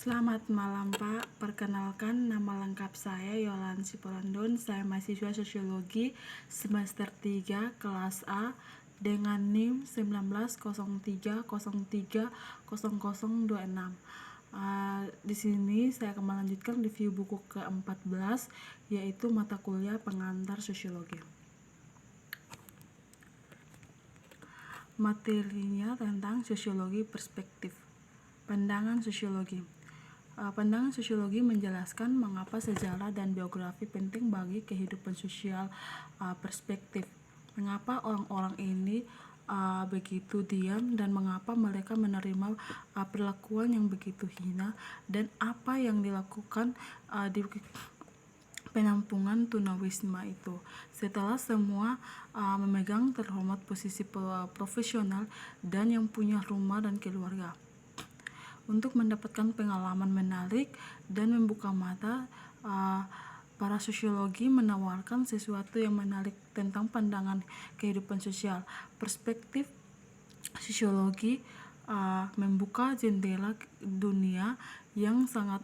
Selamat malam Pak, perkenalkan nama lengkap saya Yolan Siporandon. Saya mahasiswa Sosiologi semester 3 kelas A dengan NIM 1903030026. Di sini saya akan melanjutkan review buku ke-14, yaitu mata kuliah pengantar sosiologi. Materinya tentang sosiologi perspektif. Pandangan sosiologi. Pandangan sosiologi menjelaskan mengapa sejarah dan biografi penting bagi kehidupan sosial perspektif. Mengapa orang-orang ini begitu diam dan mengapa mereka menerima perlakuan yang begitu hina, dan apa yang dilakukan di penampungan tunawisma itu. Setelah semua memegang terhormat posisi profesional dan yang punya rumah dan keluarga. Untuk mendapatkan pengalaman menarik dan membuka mata, para sosiologi menawarkan sesuatu yang menarik tentang pandangan kehidupan sosial. Perspektif sosiologi membuka jendela dunia yang sangat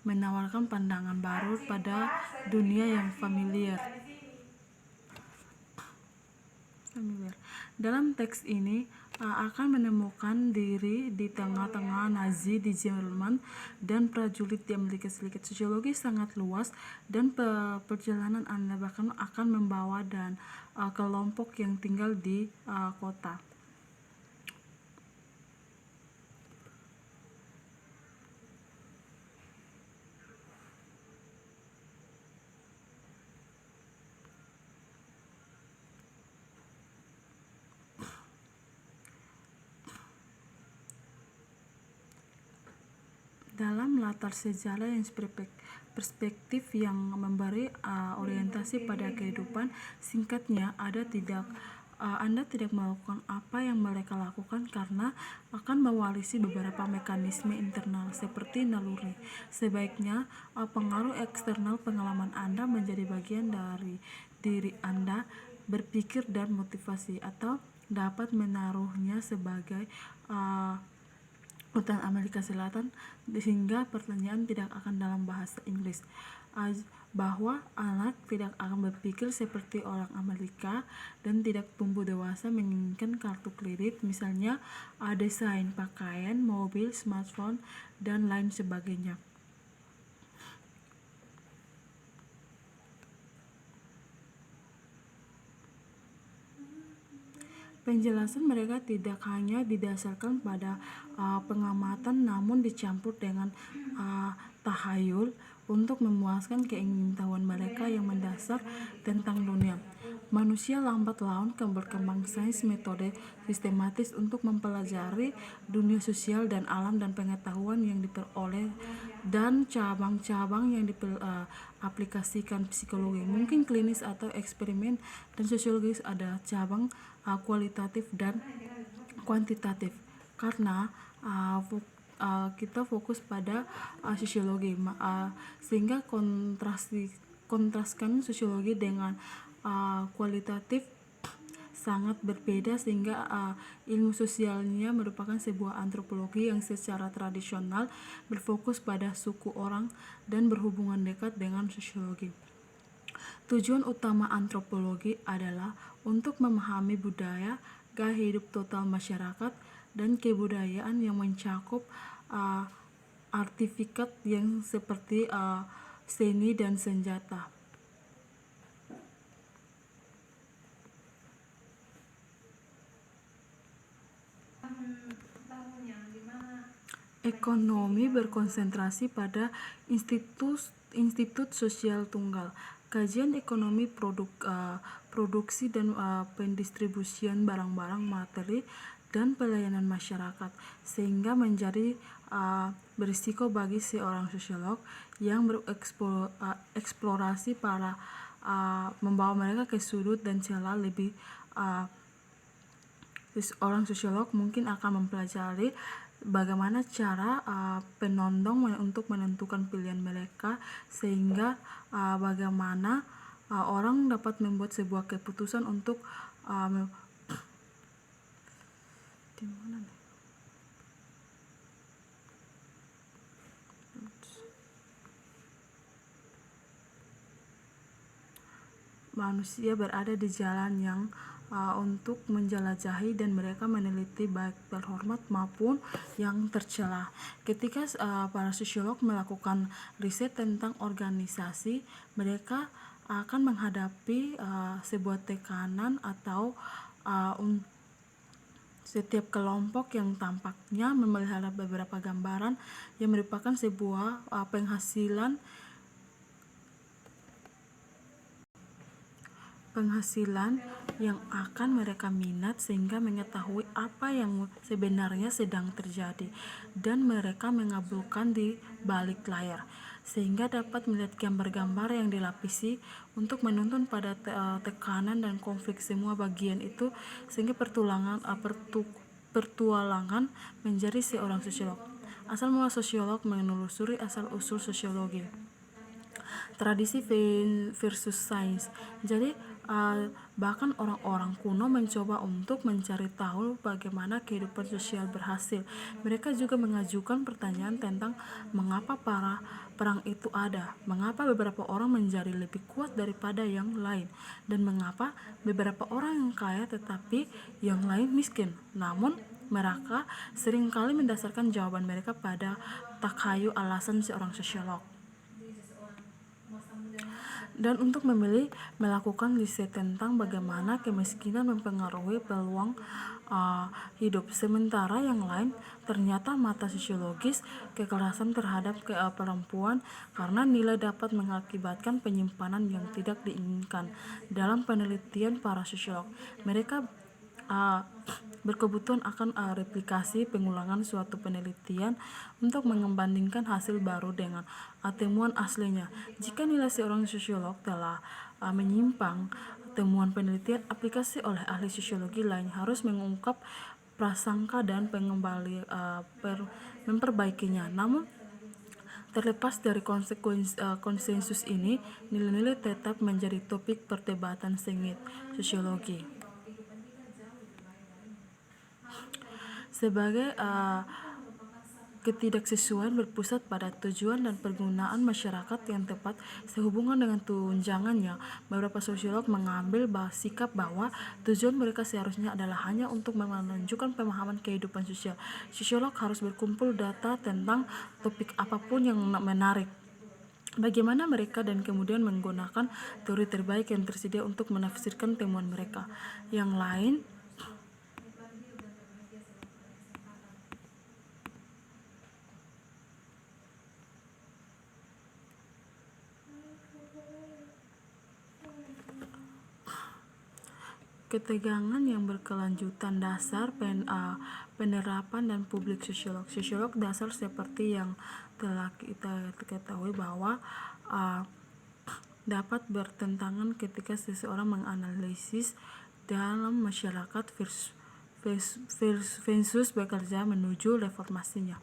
menawarkan pandangan baru pada dunia yang familiar. Dalam teks ini akan menemukan diri di tengah-tengah Nazi di Jerman dan prajurit di Amerika Serikat. Sosiologi sangat luas dan perjalanan Anda bahkan akan membawa dan kelompok yang tinggal di kota. Dalam latar sejarah yang perspektif yang memberi orientasi pada kehidupan, singkatnya Anda tidak melakukan apa yang mereka lakukan karena akan mewarisi beberapa mekanisme internal seperti naluri. Sebaiknya pengaruh eksternal pengalaman Anda menjadi bagian dari diri Anda berpikir dan motivasi, atau dapat menaruhnya sebagai hutan Amerika Selatan, sehingga pertanyaan tidak akan dalam bahasa Inggris, bahwa anak tidak akan berpikir seperti orang Amerika dan tidak tumbuh dewasa menginginkan kartu kredit, misalnya desain pakaian, mobil, smartphone, dan lain sebagainya. Penjelasan mereka tidak hanya didasarkan pada pengamatan, namun dicampur dengan tahayul untuk memuaskan keingintahuan mereka yang mendasar tentang dunia. Manusia lambat laun berkembang sains metode sistematis untuk mempelajari dunia sosial dan alam, dan pengetahuan yang diperoleh dan cabang-cabang yang diaplikasikan psikologi, mungkin klinis atau eksperimen, dan sosiologis ada cabang kualitatif dan kuantitatif. Karena kita fokus pada sosiologi, sehingga kontraskan sosiologi dengan kualitatif sangat berbeda, sehingga ilmu sosialnya merupakan sebuah antropologi yang secara tradisional berfokus pada suku orang dan berhubungan dekat dengan sosiologi. Tujuan utama antropologi adalah untuk memahami budaya, gaya hidup total masyarakat, dan kebudayaan yang mencakup artefak yang seperti seni dan senjata. Ekonomi berkonsentrasi pada institut sosial tunggal, kajian ekonomi produksi dan pendistribusian barang-barang, materi, dan pelayanan masyarakat, sehingga menjadi berisiko bagi seorang sosiolog yang bereksplorasi para membawa mereka ke sudut dan celah lebih. Seorang sosiolog mungkin akan mempelajari bagaimana cara penondong untuk menentukan pilihan mereka, sehingga bagaimana orang dapat membuat sebuah keputusan untuk manusia berada di jalan yang untuk menjelajahi dan mereka meneliti baik terhormat maupun yang tercela. Ketika para sosiolog melakukan riset tentang organisasi, mereka akan menghadapi sebuah tekanan atau setiap kelompok yang tampaknya memelihara beberapa gambaran yang merupakan sebuah penghasilan yang akan mereka minat sehingga mengetahui apa yang sebenarnya sedang terjadi dan mereka mengabulkan di balik layar sehingga dapat melihat gambar-gambar yang dilapisi untuk menuntun pada tekanan dan konflik semua bagian itu sehingga pertualangan menjadi seorang sosiolog. Asal mula sosiolog menelusuri asal-usul sosiologi. Tradisi versus sains. Jadi bahkan orang-orang kuno mencoba untuk mencari tahu bagaimana kehidupan sosial berhasil. Mereka juga mengajukan pertanyaan tentang mengapa perang itu ada, mengapa beberapa orang menjadi lebih kuat daripada yang lain, dan mengapa beberapa orang yang kaya tetapi yang lain miskin. Namun mereka seringkali mendasarkan jawaban mereka pada takhayu alasan seorang sosiolog. Dan untuk memilih melakukan riset tentang bagaimana kemiskinan mempengaruhi peluang hidup. Sementara yang lain ternyata mata sosiologis kekerasan terhadap perempuan karena nilai dapat mengakibatkan penyimpanan yang tidak diinginkan. Dalam penelitian para sosiolog, mereka berkebutuhan akan replikasi pengulangan suatu penelitian untuk membandingkan hasil baru dengan temuan aslinya. Jika nilai seorang sosiolog telah menyimpang temuan penelitian, aplikasi oleh ahli sosiologi lain harus mengungkap prasangka dan memperbaikinya. Namun terlepas dari konsensus ini, nilai-nilai tetap menjadi topik perdebatan sengit sosiologi. Sebagai ketidaksesuaian berpusat pada tujuan dan penggunaan masyarakat yang tepat sehubungan dengan tunjangannya, beberapa sosiolog mengambil sikap bahwa tujuan mereka seharusnya adalah hanya untuk menunjukkan pemahaman kehidupan sosial. Sosiolog harus berkumpul data tentang topik apapun yang menarik bagaimana mereka dan kemudian menggunakan teori terbaik yang tersedia untuk menafsirkan temuan mereka. Yang lain ketegangan yang berkelanjutan dasar penerapan dan publik sosiolog. Sosiolog dasar seperti yang telah kita ketahui bahwa dapat bertentangan ketika seseorang menganalisis dalam masyarakat versus bekerja menuju reformasinya.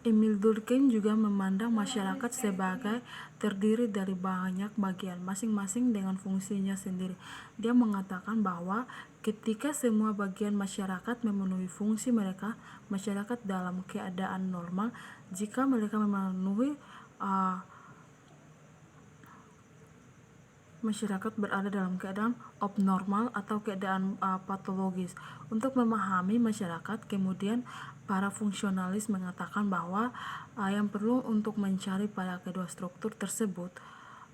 Emil Durkheim juga memandang masyarakat sebagai terdiri dari banyak bagian, masing-masing dengan fungsinya sendiri. Dia mengatakan bahwa ketika semua bagian masyarakat memenuhi fungsi mereka, masyarakat dalam keadaan normal. Jika mereka memenuhi masyarakat berada dalam keadaan abnormal atau keadaan patologis. Untuk memahami masyarakat, kemudian para fungsionalis mengatakan bahwa yang perlu untuk mencari pada kedua struktur tersebut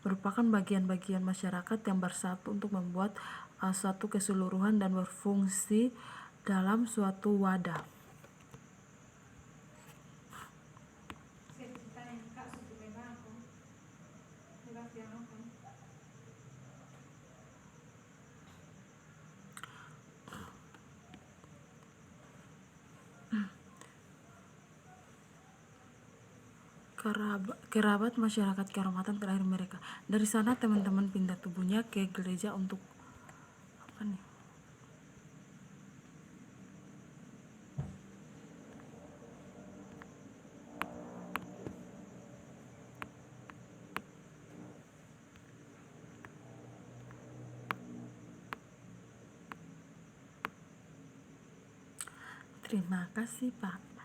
merupakan bagian-bagian masyarakat yang bersatu untuk membuat suatu keseluruhan dan berfungsi dalam suatu wadah. Kerabat masyarakat kehormatan terakhir mereka. Dari sana teman-teman pindah tubuhnya ke gereja untuk Terima kasih, Pak.